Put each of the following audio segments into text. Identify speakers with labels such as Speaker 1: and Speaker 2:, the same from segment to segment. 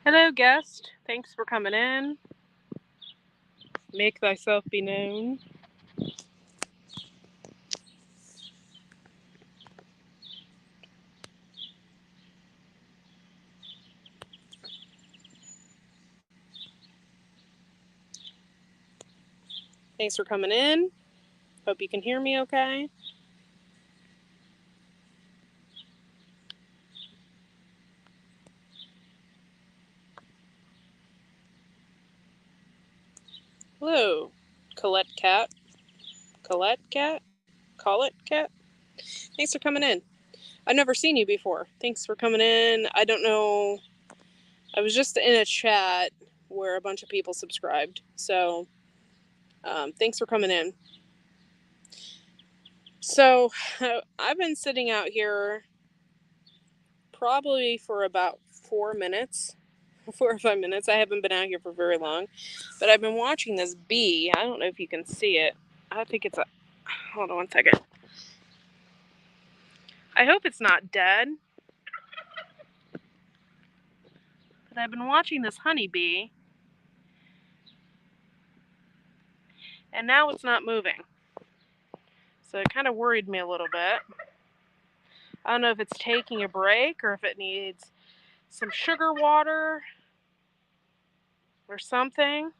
Speaker 1: Hello, guest. Thanks for coming in. Make thyself be known. Thanks for coming in. Hope you can hear me okay. Hello, Colette Cat. Colette Cat? Call it Cat? Thanks for coming in. I've never seen you before. Thanks for coming in. I don't know. I was just in a chat where a bunch of people subscribed. So, thanks for coming in. So, I've been sitting out here probably for about 4 minutes, 4 or 5 minutes. I haven't been out here for very long, but I've been watching this bee. I don't know if you can see it. I think it's a. Hold on 1 second. I hope it's not dead. But I've been watching this honeybee, and now it's not moving. So it kind of worried me a little bit. I don't know if it's taking a break or if it needs some sugar water or something.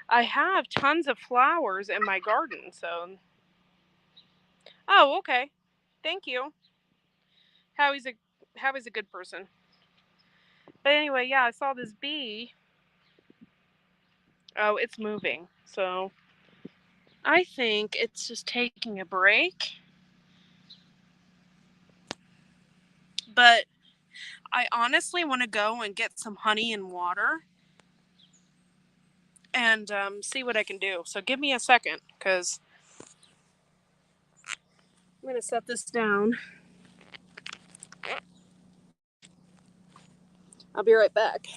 Speaker 1: I have tons of flowers in my garden, so. Oh, okay. Thank you. Howie's a Howie's a good person. But anyway, yeah, I saw this bee. Oh, it's moving. So I think it's just taking a break. But I honestly want to go and get some honey and water and see what I can do. So give me a second, because I'm going to set this down. I'll be right back.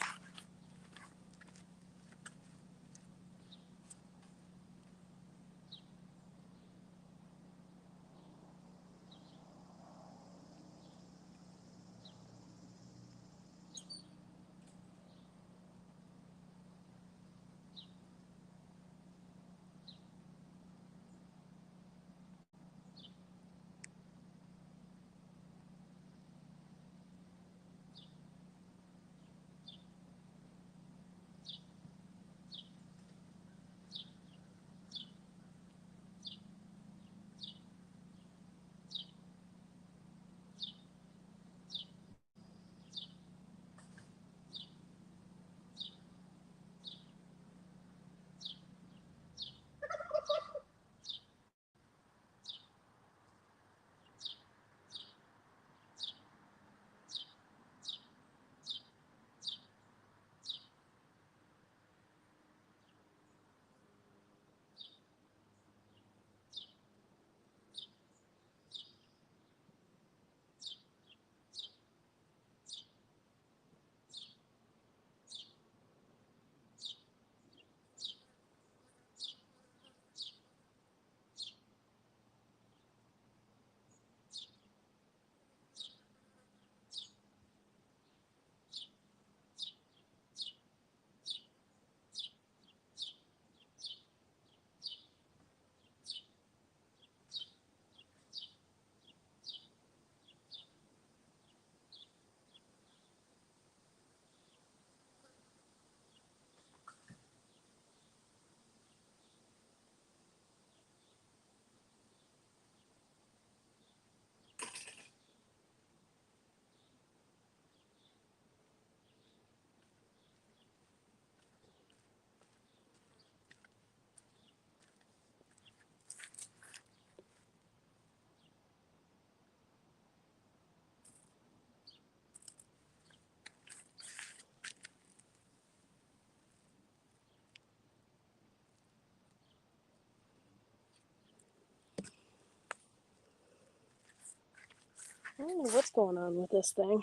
Speaker 1: I don't know what's going on with this thing.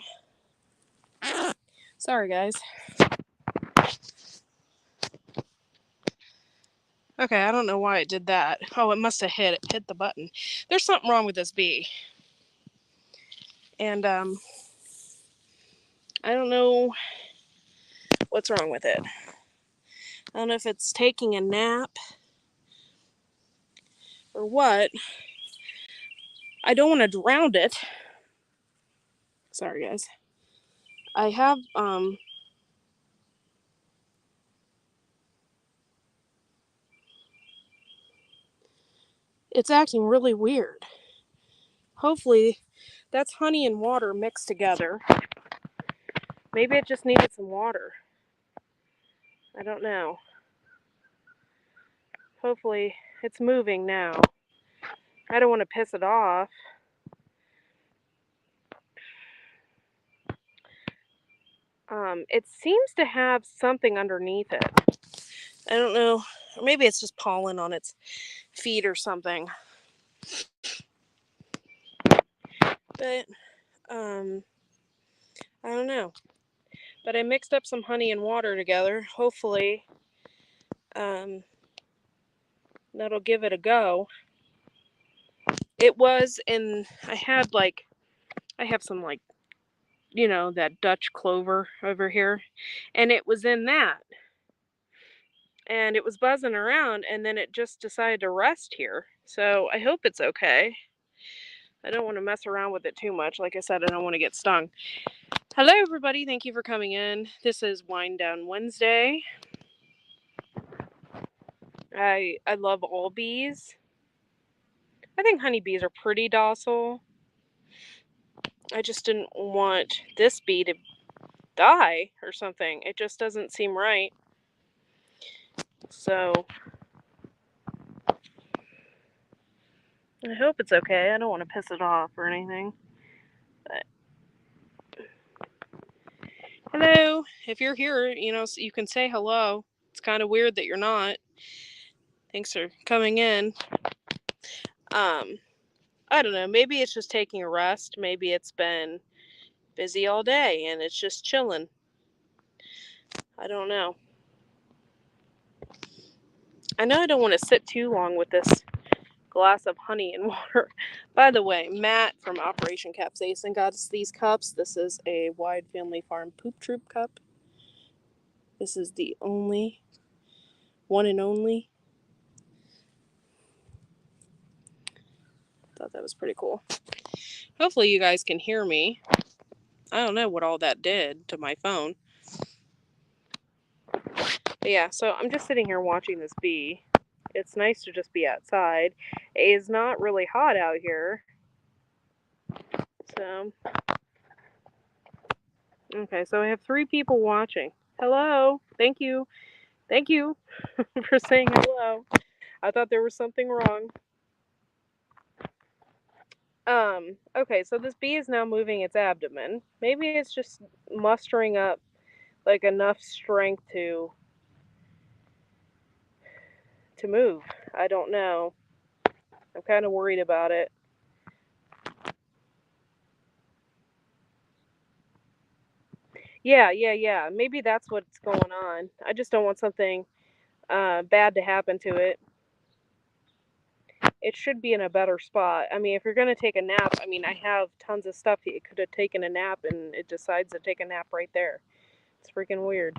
Speaker 1: Sorry, guys. Okay, I don't know why it did that. Oh, it must have hit the button. There's something wrong with this bee. And I don't know what's wrong with it. I don't know if it's taking a nap or what. I don't want to drown it. Sorry, guys. I have, it's acting really weird. Hopefully, that's honey and water mixed together. Maybe it just needed some water. I don't know. Hopefully, it's moving now. I don't want to piss it off. It seems to have something underneath it. I don't know. Or maybe it's just pollen on its feet or something. But, I don't know. But I mixed up some honey and water together. Hopefully, that'll give it a go. It was in, I have some that Dutch clover over here. And it was in that. And it was buzzing around, and then it just decided to rest here. So I hope it's okay. I don't want to mess around with it too much. Like I said, I don't want to get stung. Hello, everybody. Thank you for coming in. This is Wind Down Wednesday. I love all bees. I think honeybees are pretty docile. I just didn't want this bee to die or something. It just doesn't seem right. So I hope it's okay. I don't want to piss it off or anything. But hello. If you're here, you can say hello. It's kind of weird that you're not. Thanks for coming in. I don't know. Maybe it's just taking a rest. Maybe it's been busy all day and it's just chilling. I don't know. I know I don't want to sit too long with this glass of honey and water. By the way, Matt from Operation Capsaicin got us these cups. This is a Wide Family Farm Poop Troop cup. This is the only, one and only. Thought that was pretty cool. Hopefully you guys can hear me. I don't know what all that did to my phone. But yeah, so I'm just sitting here watching this bee. It's nice to just be outside. It's not really hot out here. So, okay, so I have 3 people watching. Hello. Thank you. Thank you for saying hello. I thought there was something wrong. Okay, so this bee is now moving its abdomen. Maybe it's just mustering up like enough strength to move. I don't know. I'm kind of worried about it. Yeah. Maybe that's what's going on. I just don't want something bad to happen to it. It should be in a better spot. I mean, if you're going to take a nap, I mean, I have tons of stuff. It could have taken a nap and it decides to take a nap right there. It's freaking weird.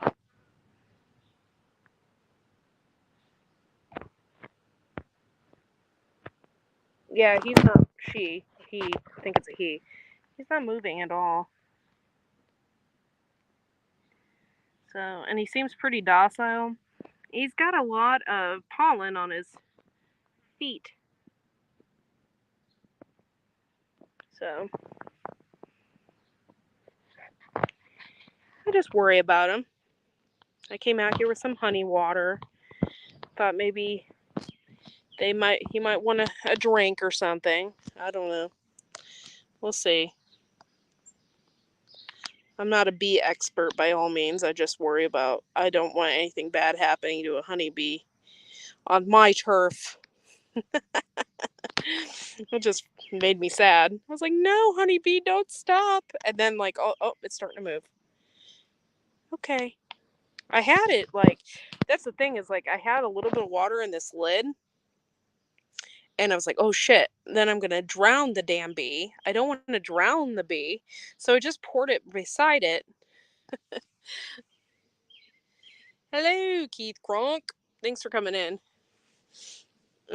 Speaker 1: Yeah, he's not she. He, I think it's a he. He's not moving at all. So, and he seems pretty docile. He's got a lot of pollen on his feet. So, I just worry about him. I came out here with some honey water. Thought maybe he might want a drink or something. I don't know. We'll see. I'm not a bee expert by all means. I just worry about, I don't want anything bad happening to a honeybee on my turf. It just made me sad. I was like, no, honeybee, don't stop. And then oh, it's starting to move. Okay. I had it that's the thing is I had a little bit of water in this lid. And I was like, oh shit, then I'm going to drown the damn bee. I don't want to drown the bee. So I just poured it beside it. Hello, Keith Kronk. Thanks for coming in.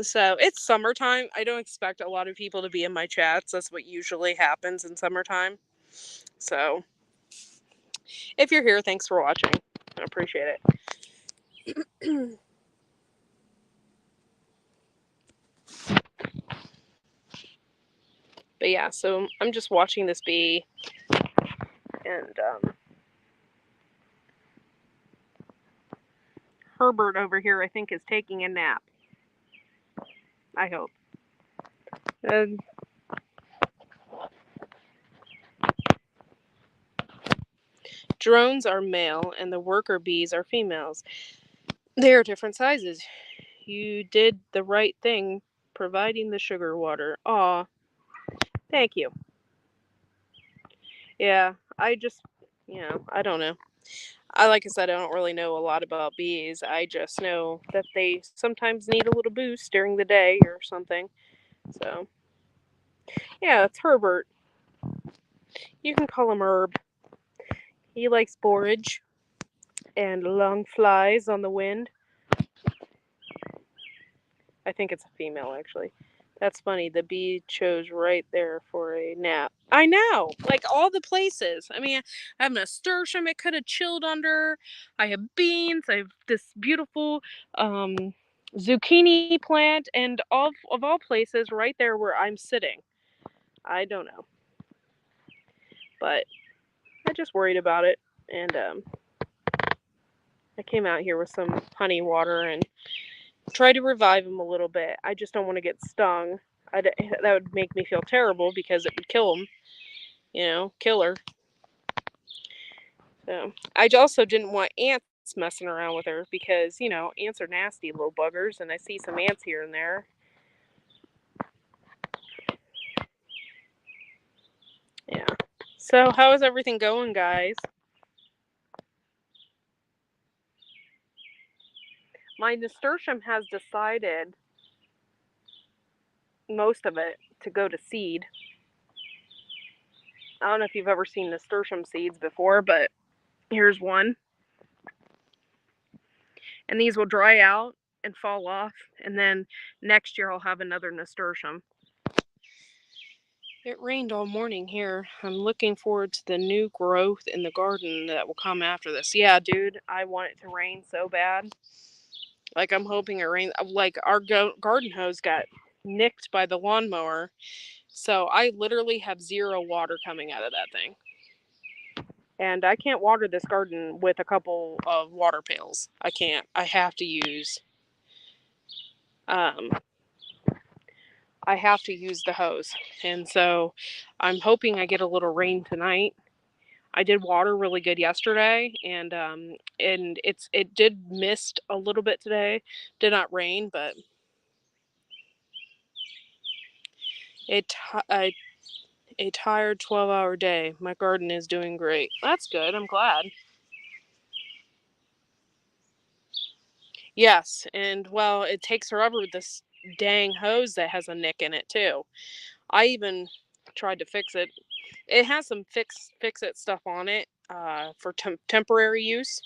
Speaker 1: So it's summertime. I don't expect a lot of people to be in my chats. That's what usually happens in summertime. So if you're here, thanks for watching. I appreciate it. But yeah, so I'm just watching this bee, and Herbert over here, I think, is taking a nap. I hope. Drones are male, and the worker bees are females. They are different sizes. You did the right thing providing the sugar water. Aw, thank you. Yeah, I just, I don't know. Like I said, I don't really know a lot about bees. I just know that they sometimes need a little boost during the day or something. So, yeah, it's Herbert. You can call him Herb. He likes borage and long flies on the wind. I think it's a female, actually. That's funny. The bee chose right there for a nap. I know! Like, all the places. I mean, I have nasturtium it could have chilled under. I have beans. I have this beautiful zucchini plant. And of all places, right there where I'm sitting. I don't know. But I just worried about it. And I came out here with some honey water and tried to revive him a little bit. I just don't want to get stung. That would make me feel terrible because it would kill him. Kill her. So I also didn't want ants messing around with her because, ants are nasty little buggers, and I see some ants here and there. Yeah. So how is everything going, guys? My nasturtium has decided, most of it, to go to seed. I don't know if you've ever seen nasturtium seeds before, but here's one. And these will dry out and fall off, and then next year I'll have another nasturtium. It rained all morning here. I'm looking forward to the new growth in the garden that will come after this. Yeah, dude, I want it to rain so bad. Like, I'm hoping it rains. Like, our garden hose got nicked by the lawnmower, so I literally have zero water coming out of that thing. And I can't water this garden with a couple of water pails. I can't. I have to use I have to use the hose. And so I'm hoping I get a little rain tonight. I did water really good yesterday, and it did mist a little bit today. Did not rain, but a tired 12-hour day. My garden is doing great. That's good. I'm glad. Yes, and well, it takes forever with this dang hose that has a nick in it too. I even tried to fix it. It has some fix it stuff on it for temporary use,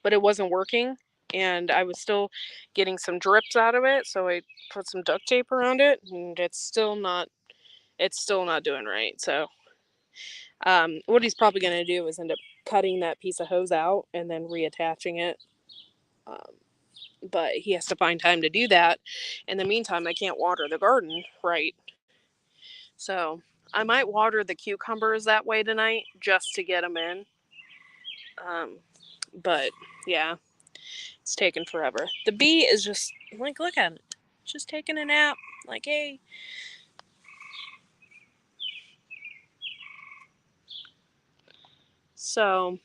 Speaker 1: but it wasn't working, and I was still getting some drips out of it, so I put some duct tape around it, and it's still not doing right. So what he's probably going to do is end up cutting that piece of hose out and then reattaching it, but he has to find time to do that. In the meantime, I can't water the garden right, so I might water the cucumbers that way tonight just to get them in. But yeah, it's taking forever. The bee is just like, look at it, just taking a nap. Like, hey. So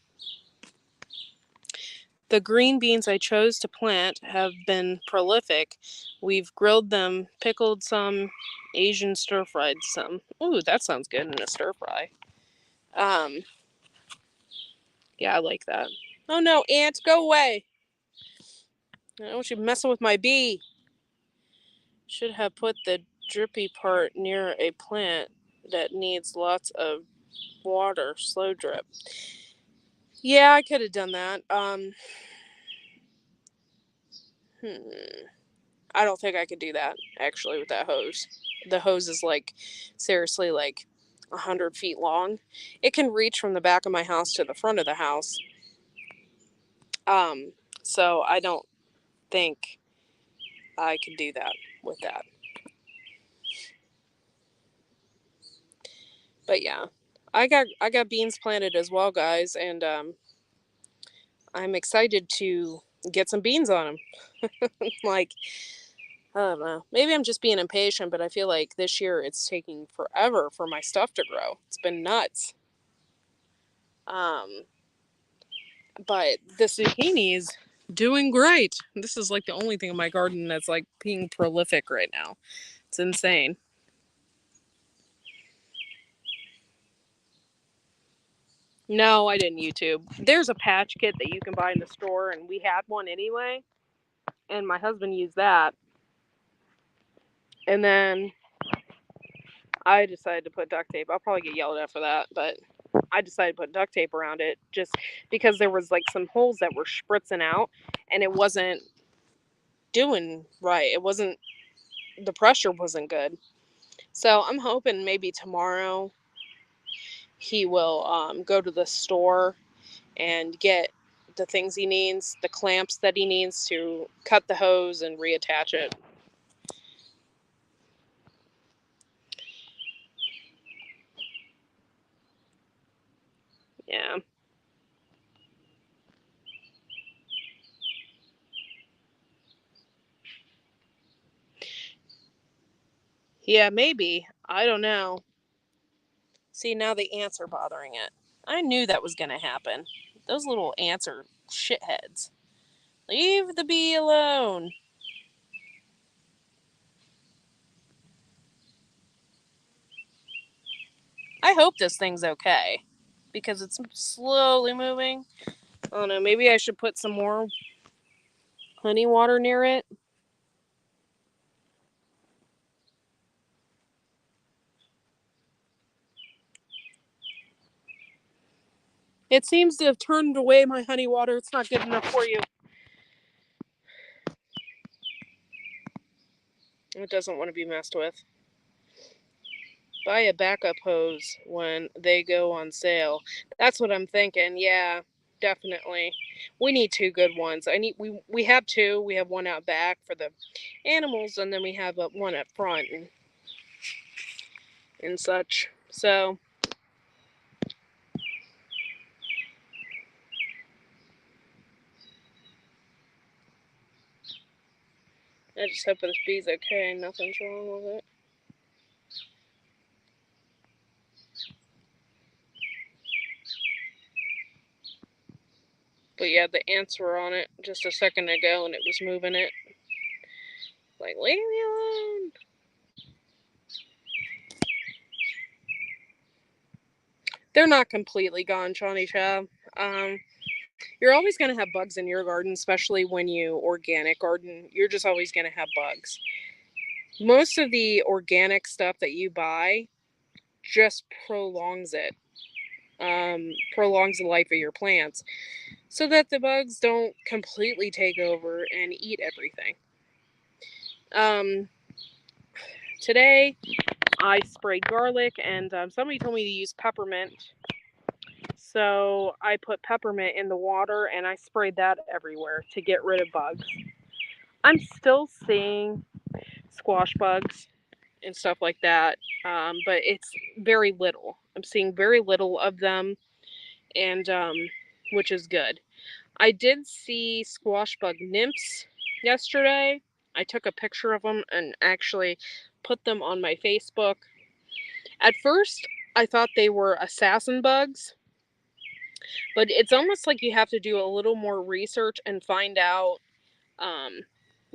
Speaker 1: the green beans I chose to plant have been prolific. We've grilled them, pickled some, Asian stir-fried some. Ooh, that sounds good in a stir-fry. Yeah, I like that. Oh no, ant, go away. I don't want you messing with my bee. Should have put the drippy part near a plant that needs lots of water, slow drip. Yeah, I could have done that. I don't think I could do that actually with that hose. The hose is like seriously like 100 feet long. It can reach from the back of my house to the front of the house. Um, so I don't think I could do that with that. But yeah, I got beans planted as well, guys, and I'm excited to get some beans on them. Like, I don't know. Maybe I'm just being impatient, but I feel like this year it's taking forever for my stuff to grow. It's been nuts. Um, but the zucchini is doing great. This is like the only thing in my garden that's like being prolific right now. It's insane. No, I didn't YouTube. There's a patch kit that you can buy in the store, and we had one anyway. And my husband used that. And then I decided to put duct tape. I'll probably get yelled at for that, but I decided to put duct tape around it just because there was like some holes that were spritzing out and it wasn't doing right. The pressure wasn't good. So I'm hoping maybe tomorrow he will go to the store and get the things he needs, the clamps that he needs to cut the hose and reattach it. Yeah. Yeah, maybe. I don't know. See, now the ants are bothering it. I knew that was going to happen. Those little ants are shitheads. Leave the bee alone. I hope this thing's okay because it's slowly moving. I don't know. Maybe I should put some more honey water near it. It seems to have turned away my honey water. It's not good enough for you. It doesn't want to be messed with. Buy a backup hose when they go on sale. That's what I'm thinking. Yeah, definitely. We need two good ones. We have two. We have one out back for the animals, and then we have one up front and such. So I just hope this bee's okay. Nothing's wrong with it. But yeah, the ants were on it just a second ago, and it was moving it. Like, leave me alone. They're not completely gone, Shawnee Chow. You're always going to have bugs in your garden, especially when you organic garden. You're just always going to have bugs. Most of the organic stuff that you buy just prolongs it, prolongs the life of your plants so that the bugs don't completely take over and eat everything. Um, Today, I sprayed garlic, and somebody told me to use peppermint. So I put peppermint in the water and I sprayed that everywhere to get rid of bugs. I'm still seeing squash bugs and stuff like that, but it's very little. I'm seeing very little of them, and which is good. I did see squash bug nymphs yesterday. I took a picture of them and actually put them on my Facebook. At first, I thought they were assassin bugs, but it's almost like you have to do a little more research and find out um,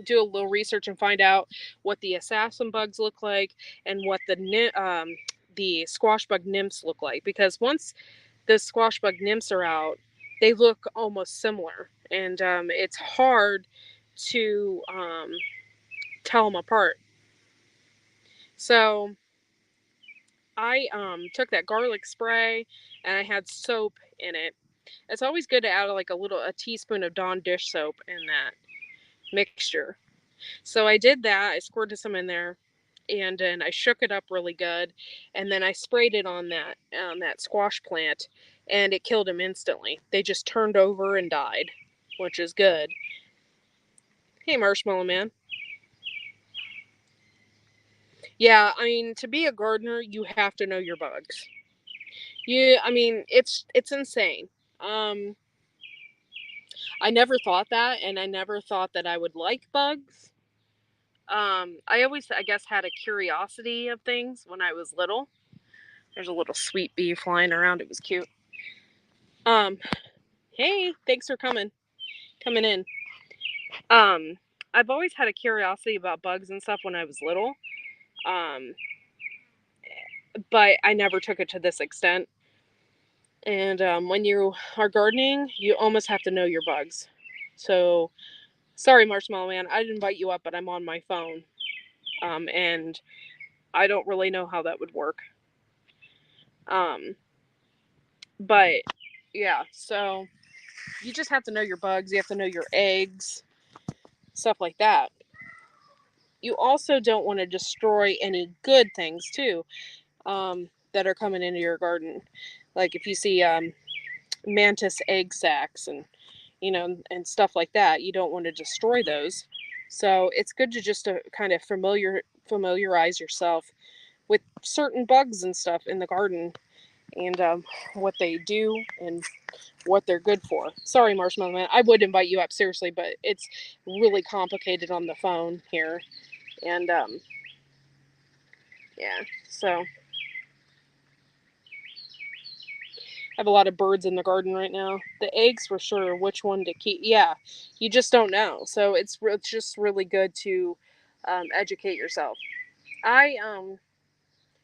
Speaker 1: do a little research and find out what the assassin bugs look like and what the squash bug nymphs look like, because once the squash bug nymphs are out, they look almost similar, and it's hard to tell them apart. So I took that garlic spray and I had soap in it. It's always good to add like a teaspoon of Dawn dish soap in that mixture. So I did that. I squirted some in there, and then I shook it up really good, and then I sprayed it on that squash plant, and it killed them instantly. They just turned over and died, which is good. Hey, Marshmallow Man. Yeah, I mean, to be a gardener, you have to know your bugs. I mean, it's insane. Um, I never thought that, and I never thought that I would like bugs. I always, I guess, had a curiosity of things when I was little. There's a little sweet bee flying around. It was cute. Um, hey, thanks for coming in. Um, I've always had a curiosity about bugs and stuff when I was little. Um, but I never took it to this extent. And when you are gardening, you almost have to know your bugs. So, sorry, Marshmallow Man, I'd invite you up, but I'm on my phone. And I don't really know how that would work. Um, but yeah, so you just have to know your bugs. You have to know your eggs, stuff like that. You also don't want to destroy any good things too, that are coming into your garden. Like if you see mantis egg sacs and and stuff like that, you don't want to destroy those. So it's good to just to kind of familiarize yourself with certain bugs and stuff in the garden, and what they do and what they're good for. Sorry, Marshmallow Man, I would invite you up seriously, but it's really complicated on the phone here, and yeah. So I have a lot of birds in the garden right now. The eggs for sure. Which one to keep? Yeah, you just don't know. So it's just really good to educate yourself. I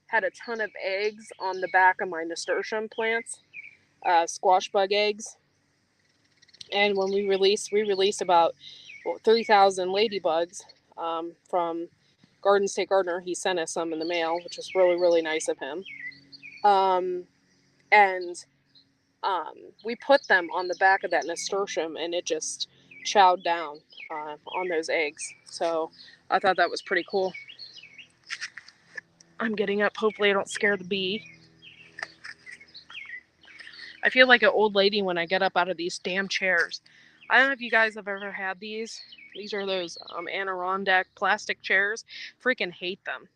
Speaker 1: had a ton of eggs on the back of my nasturtium plants, squash bug eggs. And when we released about 3,000 ladybugs from Garden State Gardener. He sent us some in the mail, which was really, really nice of him. Um, and um, we put them on the back of that nasturtium, and it just chowed down on those eggs. So I thought that was pretty cool. I'm getting up. Hopefully, I don't scare the bee. I feel like an old lady when I get up out of these damn chairs. I don't know if you guys have ever had these. These are those Adirondack plastic chairs. Freaking hate them.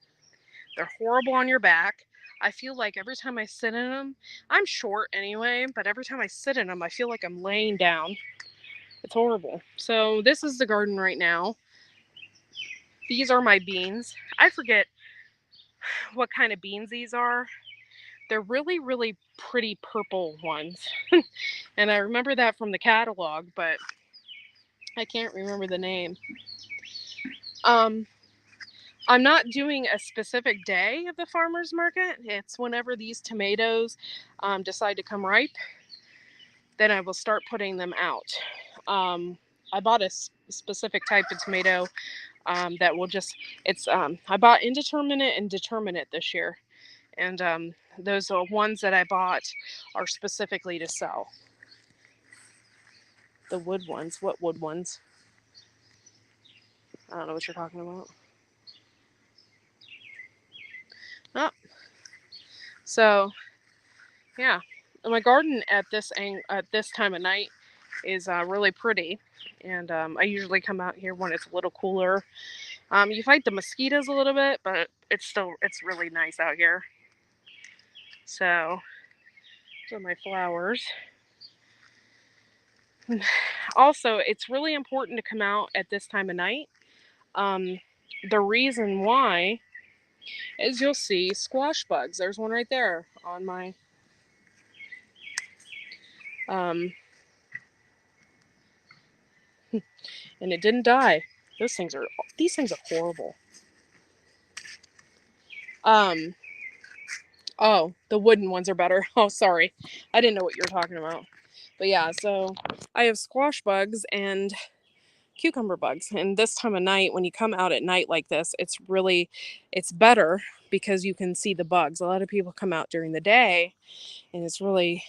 Speaker 1: They're horrible on your back. I feel like every time I sit in them, I'm short anyway, but every time I sit in them, I feel like I'm laying down. It's horrible. So this is the garden right now. These are my beans. I forget what kind of beans these are. They're really, really pretty purple ones. And I remember that from the catalog, but I can't remember the name. Um, I'm not doing a specific day of the farmer's market. It's whenever these tomatoes decide to come ripe, then I will start putting them out. I bought a specific type of tomato that will just, I bought indeterminate and determinate this year. And those are ones that I bought are specifically to sell. The wood ones, what wood ones? I don't know what you're talking about. Oh, so yeah, my garden at this time of night is really pretty, and I usually come out here when it's a little cooler. You fight the mosquitoes a little bit, but it's really nice out here. So these are my flowers. Also, it's really important to come out at this time of night. The reason why is you'll see squash bugs. There's one right there on my um, and it didn't die. These things are horrible. Um, oh, the wooden ones are better. Oh, sorry, I didn't know what you were talking about. But yeah, so I have squash bugs, and cucumber bugs. And this time of night, when you come out at night like this, it's better because you can see the bugs. A lot of people come out during the day and it's really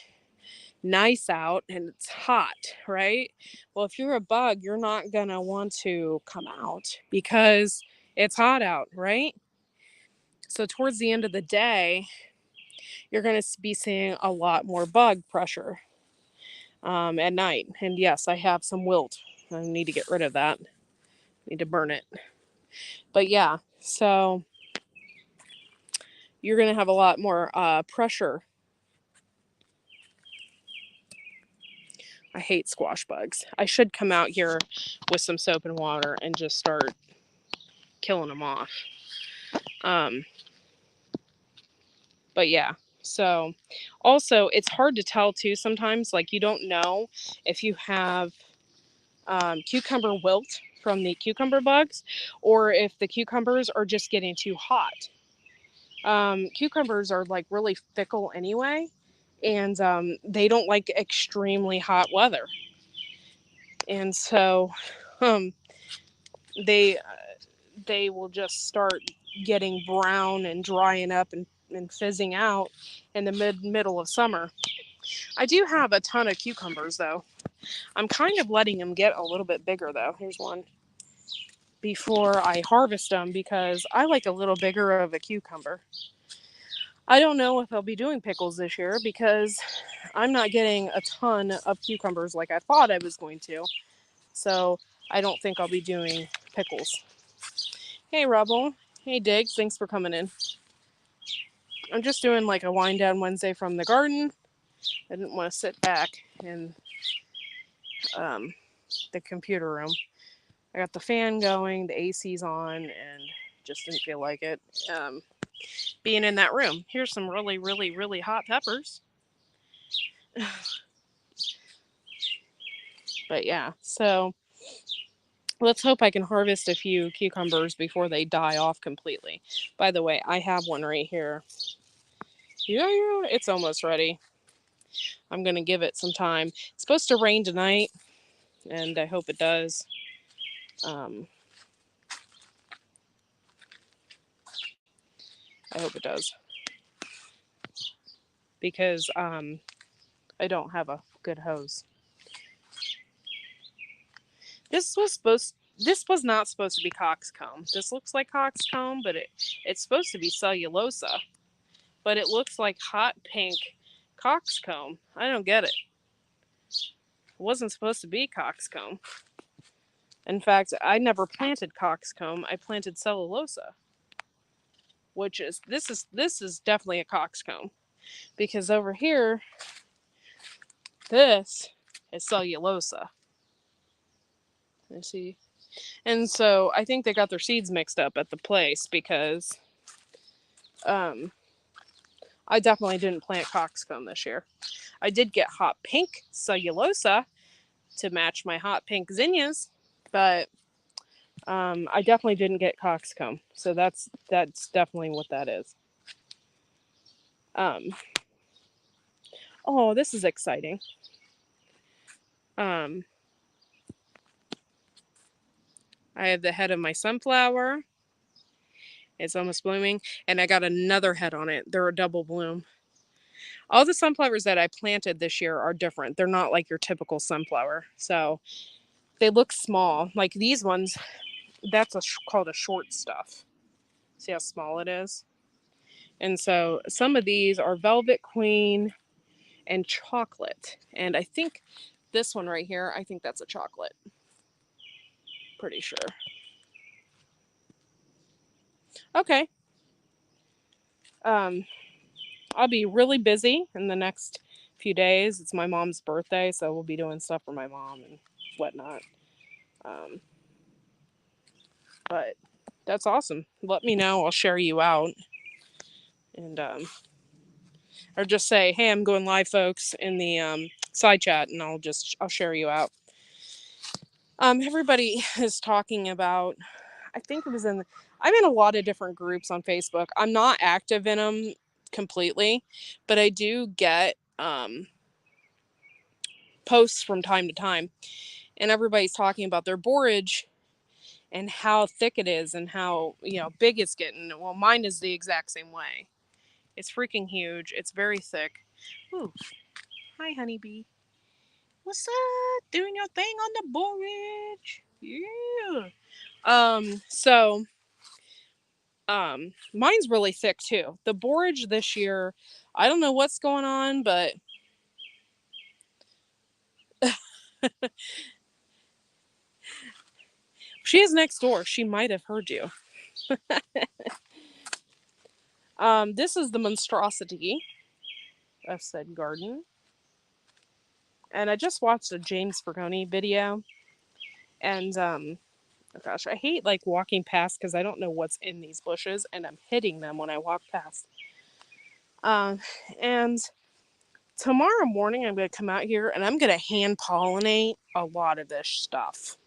Speaker 1: nice out and it's hot, right? Well, if you're a bug, you're not gonna want to come out because it's hot out, right? So towards the end of the day, you're going to be seeing a lot more bug pressure at night. And yes, I have some wilt. I need to get rid of that. Need to burn it. But yeah, so you're going to have a lot more pressure. I hate squash bugs. I should come out here with some soap and water and just start killing them off. But yeah, so also it's hard to tell too sometimes. Like you don't know if you have cucumber wilt from the cucumber bugs or if the cucumbers are just getting too hot. Cucumbers are like really fickle anyway, and they don't like extremely hot weather, and so um, they they will just start getting brown and drying up and fizzing out in the middle of summer. I do have a ton of cucumbers though. I'm kind of letting them get a little bit bigger though. Here's one. Before I harvest them because I like a little bigger of a cucumber. I don't know if I'll be doing pickles this year because I'm not getting a ton of cucumbers like I thought I was going to. So I don't think I'll be doing pickles. Hey Rebel. Hey Diggs, thanks for coming in. I'm just doing like a wind down Wednesday from the garden. I didn't want to sit back in the computer room. I got the fan going, the AC's on, and just didn't feel like it. Being in that room. Here's some really, really, really hot peppers. But yeah, so let's hope I can harvest a few cucumbers before they die off completely. By the way, I have one right here. Yeah, it's almost ready. I'm going to give it some time. It's supposed to rain tonight, and I hope it does. I hope it does. Because I don't have a good hose. This was not supposed to be coxcomb. This looks like coxcomb, but it's supposed to be cellulosa. But it looks like hot pink coxcomb. I don't get it. It wasn't supposed to be coxcomb. In fact, I never planted coxcomb. I planted cellulosa, which is this is definitely a coxcomb, because over here, this is cellulosa. You see, and so I think they got their seeds mixed up at the place because, I definitely didn't plant coxcomb this year. I did get hot pink cellulosa to match my hot pink zinnias, but I definitely didn't get coxcomb. So that's definitely what that is. Oh, this is exciting. I have the head of my sunflower. It's almost blooming, and I got another head on it. They're a double bloom. All the sunflowers that I planted this year are different. They're not like your typical sunflower. So they look small. Like these ones, that's called a short stuff. See how small it is? And so some of these are Velvet Queen and chocolate. And I think this one right here, I think that's a chocolate. Pretty sure. Okay. I'll be really busy in the next few days. It's my mom's birthday, so we'll be doing stuff for my mom and whatnot. But that's awesome. Let me know. I'll share you out. And or just say, hey, I'm going live, folks, in the side chat, and I'll share you out. Everybody is talking about, I think it was I'm in a lot of different groups on Facebook. I'm not active in them completely, but I do get posts from time to time. and everybody's talking about their borage and how thick it is and how, big it's getting. Well, mine is the exact same way. It's freaking huge. It's very thick. Ooh, hi, honeybee. What's up? Doing your thing on the borage. Yeah. So mine's really thick too. The borage this year, I don't know what's going on, but she is next door. She might have heard you. This is the monstrosity of said garden. And I just watched a James Fergoni video. And oh gosh, I hate like walking past because I don't know what's in these bushes and I'm hitting them when I walk past. And tomorrow morning I'm going to come out here and I'm going to hand pollinate a lot of this stuff.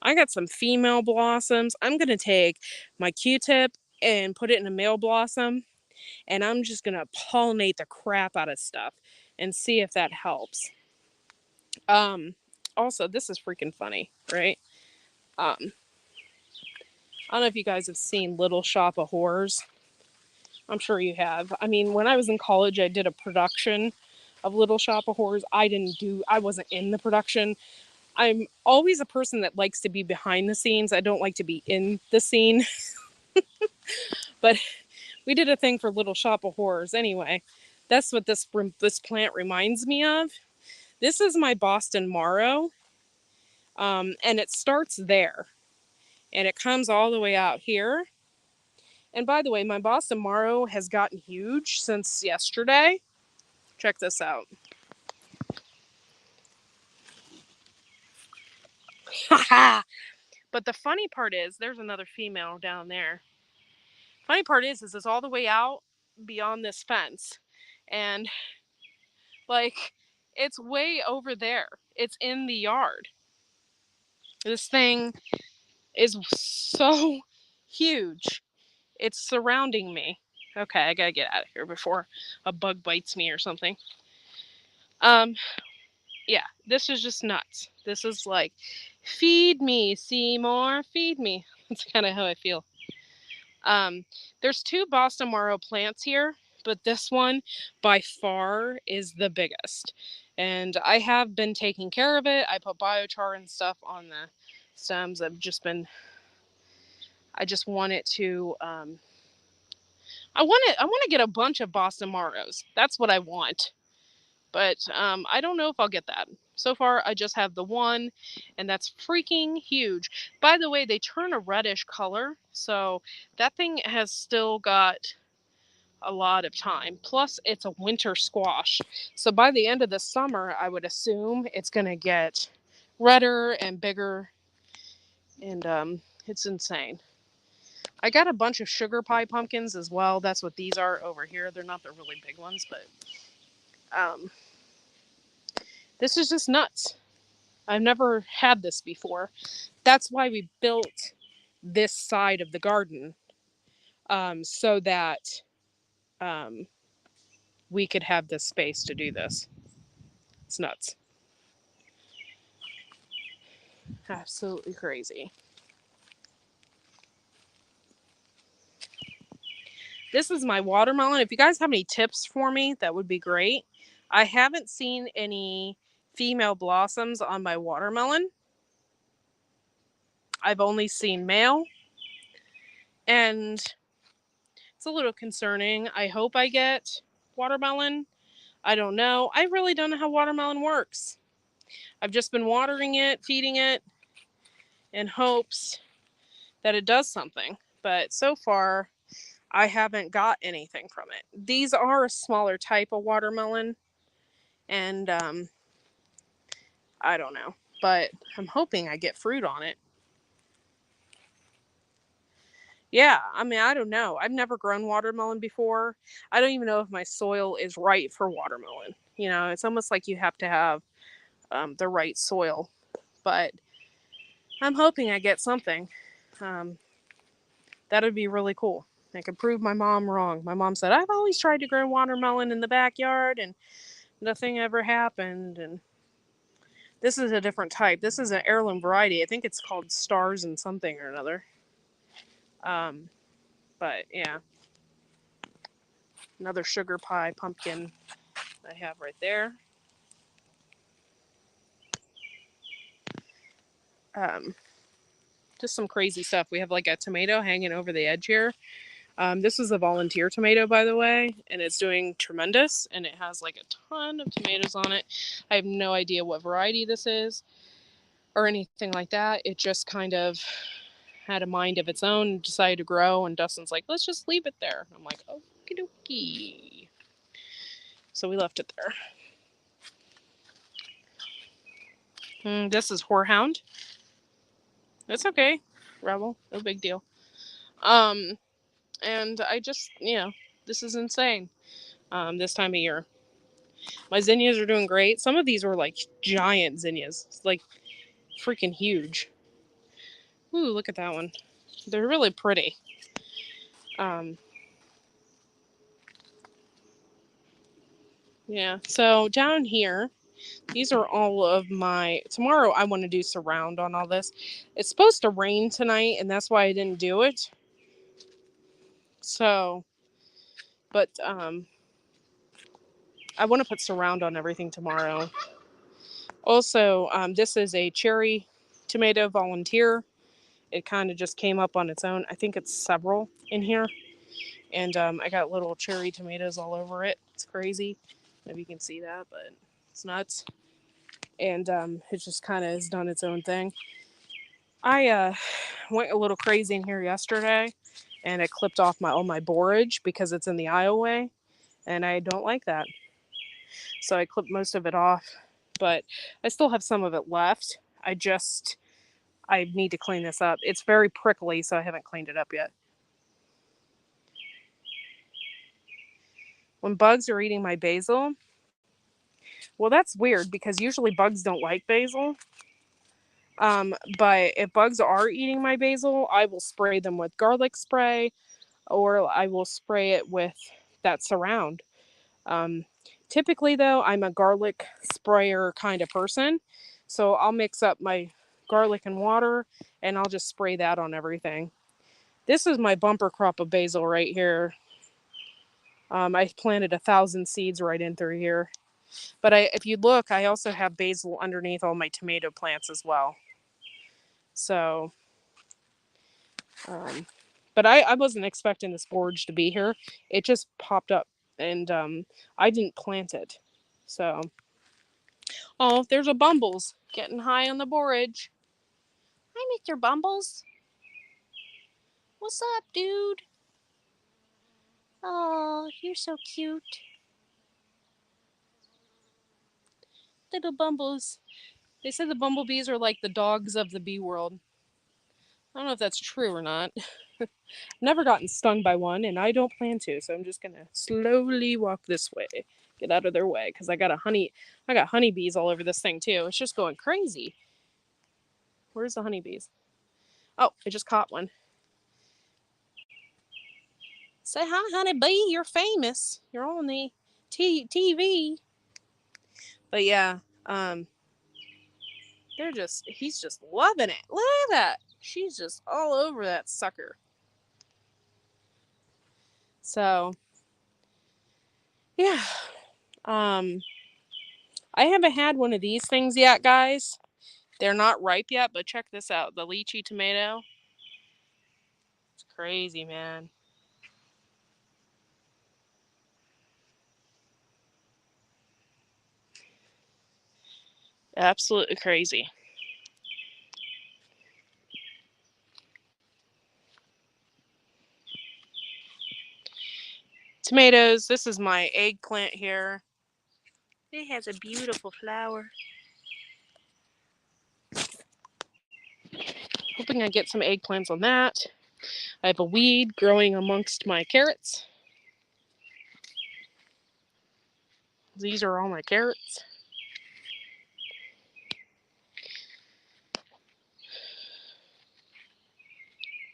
Speaker 1: I got some female blossoms. I'm going to take my Q-tip and put it in a male blossom, and I'm just going to pollinate the crap out of stuff and see if that helps. Also, this is freaking funny, right? I don't know if you guys have seen Little Shop of Horrors. I'm sure you have. I mean, when I was in college, I did a production of Little Shop of Horrors. I wasn't in the production. I'm always a person that likes to be behind the scenes. I don't like to be in the scene. But we did a thing for Little Shop of Horrors anyway. That's what this plant reminds me of. This is my Boston Marrow. And it starts there. And it comes all the way out here. And by the way, my Boston Marrow has gotten huge since yesterday. Check this out. But the funny part is, there's another female down there. Funny part is it's all the way out beyond this fence. And like, it's way over there. It's in the yard. This thing is so huge. It's surrounding me. Okay, I gotta get out of here before a bug bites me or something. Yeah, this is just nuts. This is like, feed me, Seymour, feed me. That's kind of how I feel. There's 2 Boston Marrow plants here, but this one by far is the biggest. And I have been taking care of it. I put biochar and stuff on the stems. I just want it to, I want to get a bunch of Boston Marrows. That's what I want. But I don't know if I'll get that. So far, I just have the one, and that's freaking huge. By the way, they turn a reddish color, so that thing has still got a lot of time. Plus, it's a winter squash. So by the end of the summer, I would assume it's going to get redder and bigger, and it's insane. I got a bunch of sugar pie pumpkins as well. That's what these are over here. They're not the really big ones, but this is just nuts. I've never had this before. That's why we built this side of the garden, so that we could have this space to do this. It's nuts. Absolutely crazy. This is my watermelon. If you guys have any tips for me, that would be great. I haven't seen any female blossoms on my watermelon. I've only seen male. And it's a little concerning. I hope I get watermelon. I don't know. I really don't know how watermelon works. I've just been watering it, feeding it, in hopes that it does something. But so far, I haven't got anything from it. These are a smaller type of watermelon. And I don't know. But I'm hoping I get fruit on it. Yeah, I mean, I don't know. I've never grown watermelon before. I don't even know if my soil is right for watermelon. It's almost like you have to have the right soil. But I'm hoping I get something. That would be really cool. I could prove my mom wrong. My mom said, I've always tried to grow watermelon in the backyard and nothing ever happened. And This is a different type. This is an heirloom variety. I think it's called Stars and something or another. Um, but yeah, another sugar pie pumpkin I have right there. Um, just some crazy stuff. We have like a tomato hanging over the edge here. This is a volunteer tomato, by the way, and it's doing tremendous. And it has like a ton of tomatoes on it. I have no idea what variety this is or anything like that. It just kind of had a mind of its own and decided to grow. And Dustin's like, let's just leave it there. I'm like, okie dokie. So we left it there. This is Horehound. That's okay. Rebel. No big deal. And I just, this is insane. This time of year. My zinnias are doing great. Some of these were like giant zinnias. It's like freaking huge. Ooh, look at that one. They're really pretty. Yeah, so down here, these are all of my... Tomorrow I want to do surround on all this. It's supposed to rain tonight, and that's why I didn't do it. So, but I want to put surround on everything tomorrow. Also, this is a cherry tomato volunteer. It kind of just came up on its own. I think it's several in here. And I got little cherry tomatoes all over it. It's crazy. If you can see that, but it's nuts. And it just kind of has done its own thing. I went a little crazy in here yesterday, and it clipped off all my borage because it's in the aisle way, and I don't like that. So I clipped most of it off, but I still have some of it left. I need to clean this up. It's very prickly, so I haven't cleaned it up yet. When bugs are eating my basil, well, that's weird because usually bugs don't like basil. But if bugs are eating my basil, I will spray them with garlic spray, or I will spray it with that surround. Typically, though, I'm a garlic sprayer kind of person, so I'll mix up my garlic and water, and I'll just spray that on everything. This is my bumper crop of basil right here. I planted 1,000 seeds right in through here. But if you look, I also have basil underneath all my tomato plants as well. So, but I wasn't expecting this borage to be here. It just popped up, and I didn't plant it. So, oh, there's a Bumbles getting high on the borage. Hi, Mr. Bumbles. What's up, dude? Oh, you're so cute. Little Bumbles. They said the bumblebees are like the dogs of the bee world. I don't know if that's true or not. Never gotten stung by one, and I don't plan to, so I'm just gonna slowly walk this way. Get out of their way, because I got honeybees all over this thing too. It's just going crazy. Where's the honeybees? Oh, I just caught one. Say hi, honeybee. You're famous. You're on the TV. But yeah, he's just loving it. Look at that. She's just all over that sucker. So, yeah. I haven't had one of these things yet, guys. They're not ripe yet, but check this out. The lychee tomato. It's crazy, man. Absolutely crazy. Tomatoes. This is my eggplant here. It has a beautiful flower. Hoping I get some eggplants on that. I have a weed growing amongst my carrots. These are all my carrots.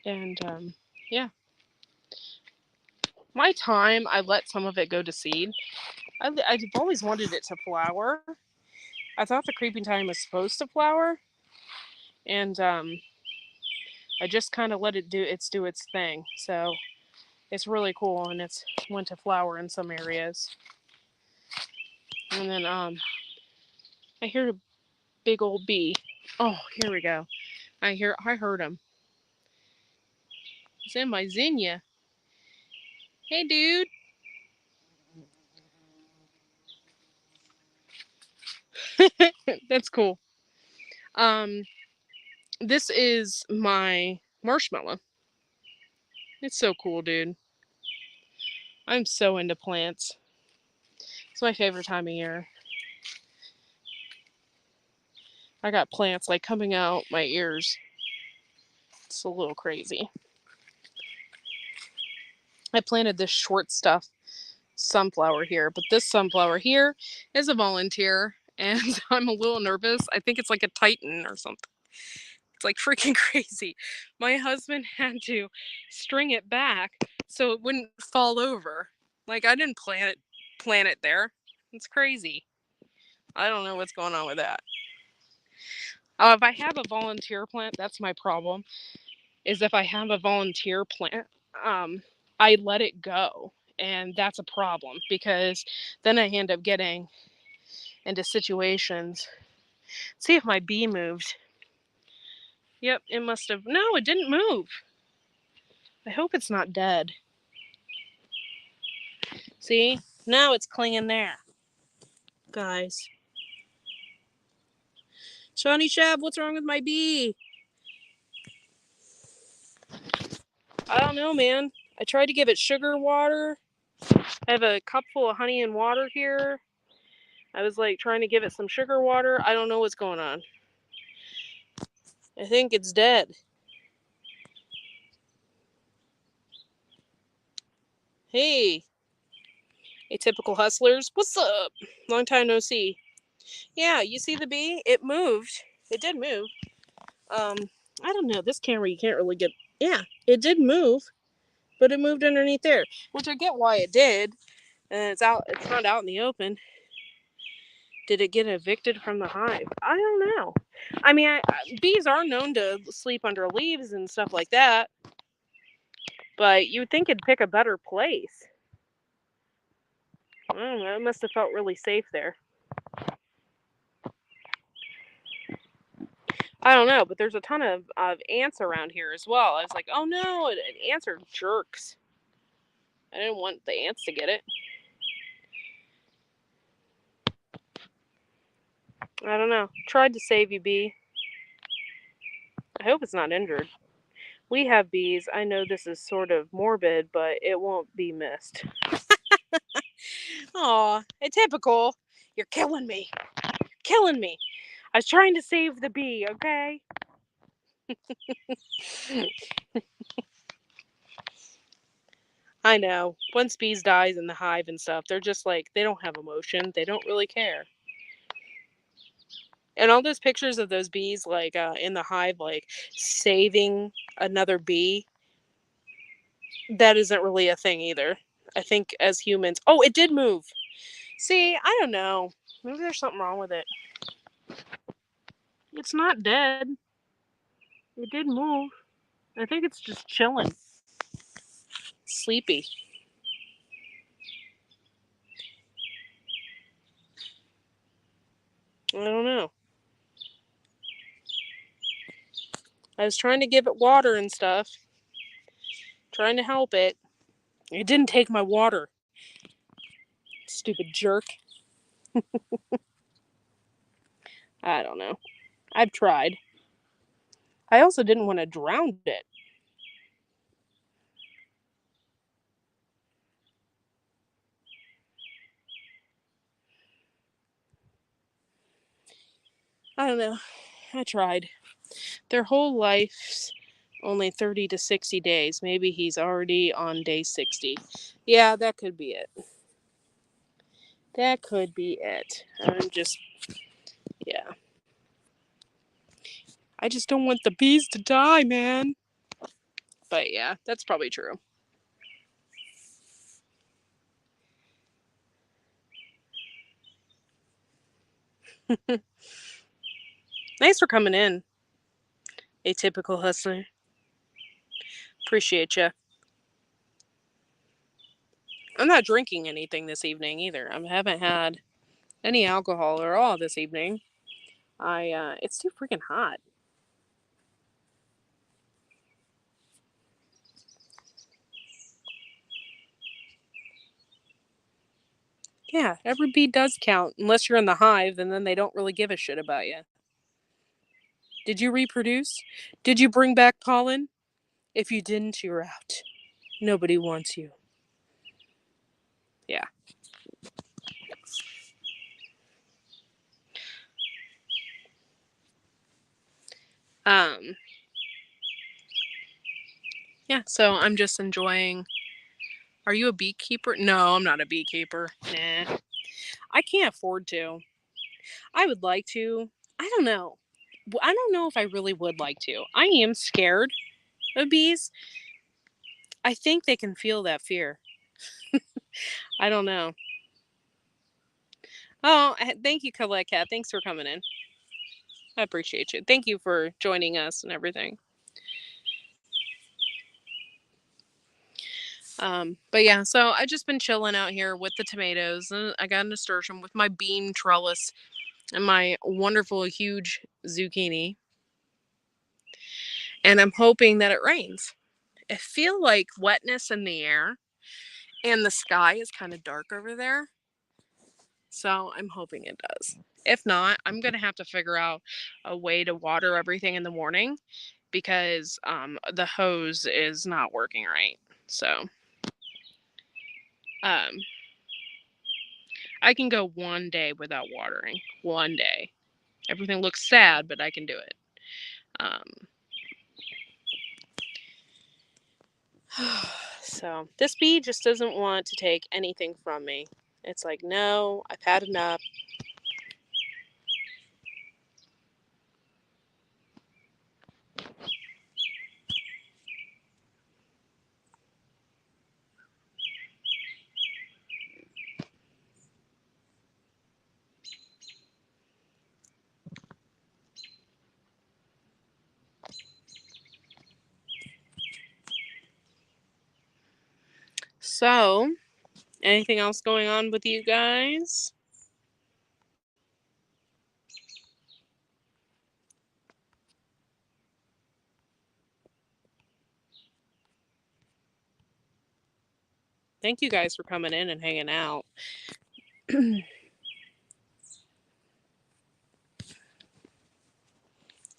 Speaker 1: And yeah. My thyme, I let some of it go to seed. I've always wanted it to flower, I thought the creeping thyme was supposed to flower, and I just kind of let it do its thing. So it's really cool, and it's went to flower in some areas. And then I hear a big old bee. Oh, here we go. I heard him. He's in my zinnia. Hey, dude. That's cool. This is my marshmallow. It's so cool, dude. I'm so into plants. It's my favorite time of year. I got plants like coming out my ears. It's a little crazy. I planted this short stuff sunflower here, but this sunflower here is a volunteer, and I'm a little nervous. I think it's like a titan or something. It's like freaking crazy. My husband had to string it back so it wouldn't fall over. Like, I didn't plant it there. It's crazy. I don't know what's going on with that. If I have a volunteer plant, that's my problem. Is if I have a volunteer plant, I let it go. And that's a problem because then I end up getting into situations. See if my bee moved. Yep, it must have. No, it didn't move. I hope it's not dead. See? Now it's clinging there. Guys. Shawnee Shab, what's wrong with my bee? I don't know, man. I tried to give it sugar water. I have a cup full of honey and water here. I was like trying to give it some sugar water. I don't know what's going on. I think it's dead. Hey, Atypical Hustlers. What's up? Long time no see. Yeah, you see the bee? It moved. It did move. I don't know. This camera you can't really get. Yeah, it did move, but it moved underneath there, which I get why it did. And it's not out in the open. Did it get evicted from the hive? I don't know. I mean, bees are known to sleep under leaves and stuff like that, but you would think it'd pick a better place. I don't know. It must have felt really safe there. I don't know, but there's a ton of ants around here as well. I was like, oh no, ants are jerks. I didn't want the ants to get it. I don't know. Tried to save you, bee. I hope it's not injured. We have bees. I know this is sort of morbid, but it won't be missed. Aw, Atypical. You're killing me. Killing me. I was trying to save the bee, okay? I know. Once bees dies in the hive and stuff, they're just like, they don't have emotion. They don't really care. And all those pictures of those bees, like, in the hive, like, saving another bee, that isn't really a thing either. I think as humans... Oh, it did move. See, I don't know. Maybe there's something wrong with it. It's not dead. It did move. I think it's just chilling. Sleepy. I don't know. I was trying to give it water and stuff. Trying to help it. It didn't take my water. Stupid jerk. I don't know. I've tried. I also didn't want to drown it. I don't know. I tried. Their whole life's only 30 to 60 days. Maybe he's already on day 60. Yeah, that could be it. That could be it. Yeah. I just don't want the bees to die, man. But yeah, that's probably true. Thanks for coming in, Atypical Hustler. Appreciate you. I'm not drinking anything this evening either. I haven't had any alcohol at all this evening. It's too freaking hot. Yeah, every bee does count, unless you're in the hive, and then they don't really give a shit about you. Did you reproduce? Did you bring back pollen? If you didn't, you're out. Nobody wants you. Yeah. Um. Yeah. So I'm just enjoying. Are you a beekeeper? No, I'm not a beekeeper. Nah. I can't afford to. I would like to. I don't know. I don't know if I really would like to. I am scared of bees. I think they can feel that fear. I don't know. Oh, thank you, Colette Cat. Thanks for coming in. I appreciate you. Thank you for joining us and everything. But yeah, so I just been chilling out here with the tomatoes, and I got a nasturtium with my bean trellis and my wonderful huge zucchini, and I'm hoping that it rains. I feel like wetness in the air, and the sky is kind of dark over there, so I'm hoping it does. If not, I'm gonna have to figure out a way to water everything in the morning because the hose is not working right. So um, I can go one day without watering. One day. Everything looks sad, but I can do it. Um, so this bee just doesn't want to take anything from me. It's like, no, I've had enough. So, anything else going on with you guys? Thank you guys for coming in and hanging out.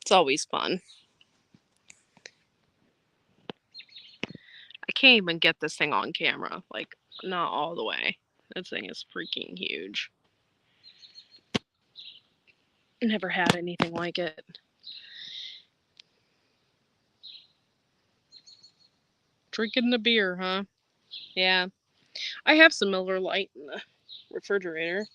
Speaker 1: It's always fun. I can't even get this thing on camera. Like, not all the way. This thing is freaking huge. Never had anything like it. Drinking the beer, huh? Yeah. I have some Miller Lite in the refrigerator.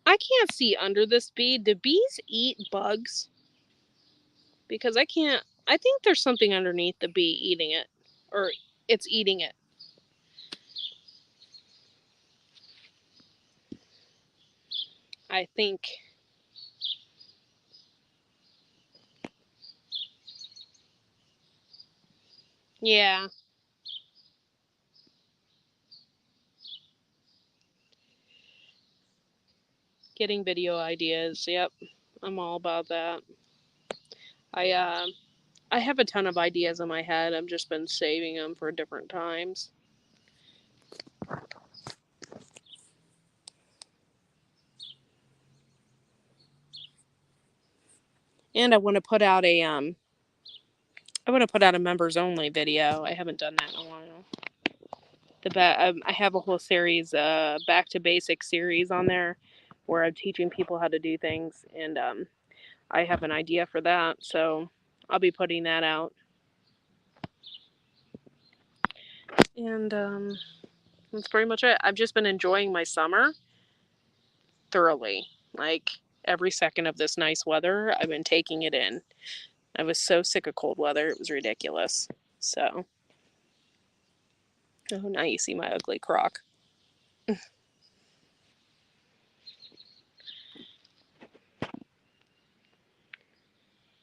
Speaker 1: I can't see under this bee. Do bees eat bugs? Because I can't. I think there's something underneath the bee eating it. Or it's eating it. I think. Yeah. Getting video ideas. Yep. I'm all about that. I uh I have a ton of ideas in my head. I've just been saving them for different times. And I want to put out a members only video. I haven't done that in a while. I have a whole series, back to basics series on there, where I'm teaching people how to do things, and I have an idea for that, so I'll be putting that out. And that's pretty much it. I've just been enjoying my summer thoroughly. Like every second of this nice weather, I've been taking it in. I was so sick of cold weather. It was ridiculous. So, oh, now you see my ugly crock.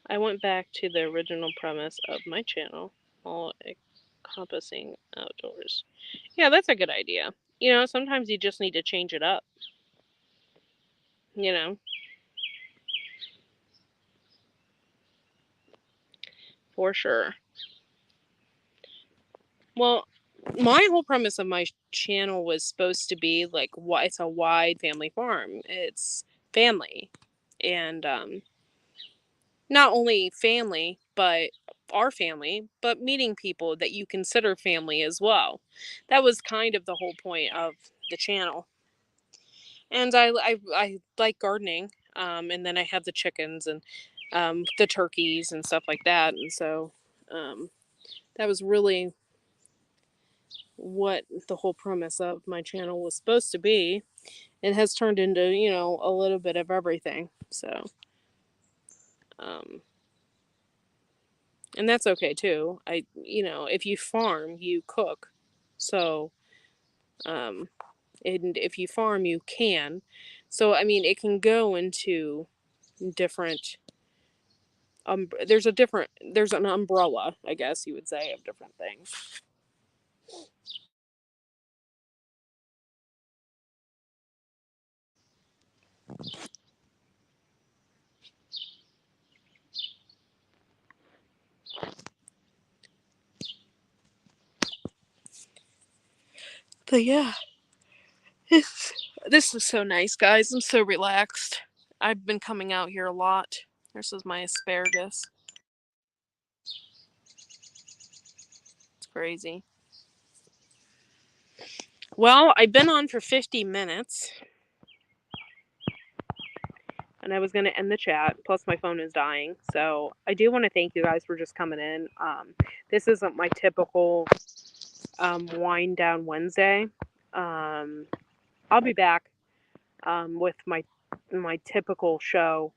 Speaker 1: I went back to the original premise of my channel, all encompassing outdoors. Yeah, that's a good idea. You know, sometimes you just need to change it up. You know, for sure. Well, my whole premise of my channel was supposed to be like, it's a wide family farm. It's family, and not only family, but our family, but meeting people that you consider family as well. That was kind of the whole point of the channel. And I like gardening, and then I have the chickens and the turkeys and stuff like that, and so that was really what the whole premise of my channel was supposed to be. It has turned into, you know, a little bit of everything. So, um, and that's okay too. You know, if you farm, you cook. So, um, and if you farm, you can. So, I mean, it can go into different. There's an umbrella, I guess you would say, of different things. But yeah, this is so nice, guys. I'm so relaxed. I've been coming out here a lot. This is my asparagus. It's crazy. Well, I've been on for 50 minutes. And I was going to end the chat. Plus, my phone is dying. So, I do want to thank you guys for just coming in. This isn't my typical wind down Wednesday. I'll be back with my typical show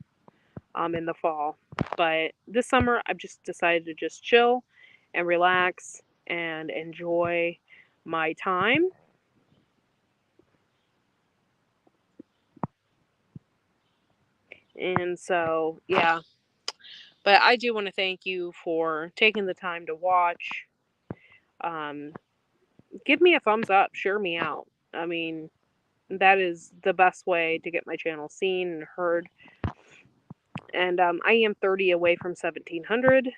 Speaker 1: in the fall. But this summer, I've just decided to just chill and relax and enjoy my time. And so, yeah. But I do want to thank you for taking the time to watch. Um, Give me a thumbs up, share me out. I mean, that is the best way to get my channel seen and heard. And I am 30 away from 1700.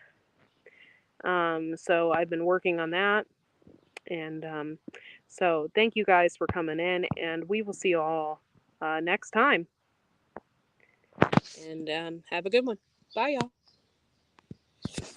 Speaker 1: So I've been working on that. And so thank you guys for coming in, and we will see you all next time. And have a good one. Bye, y'all.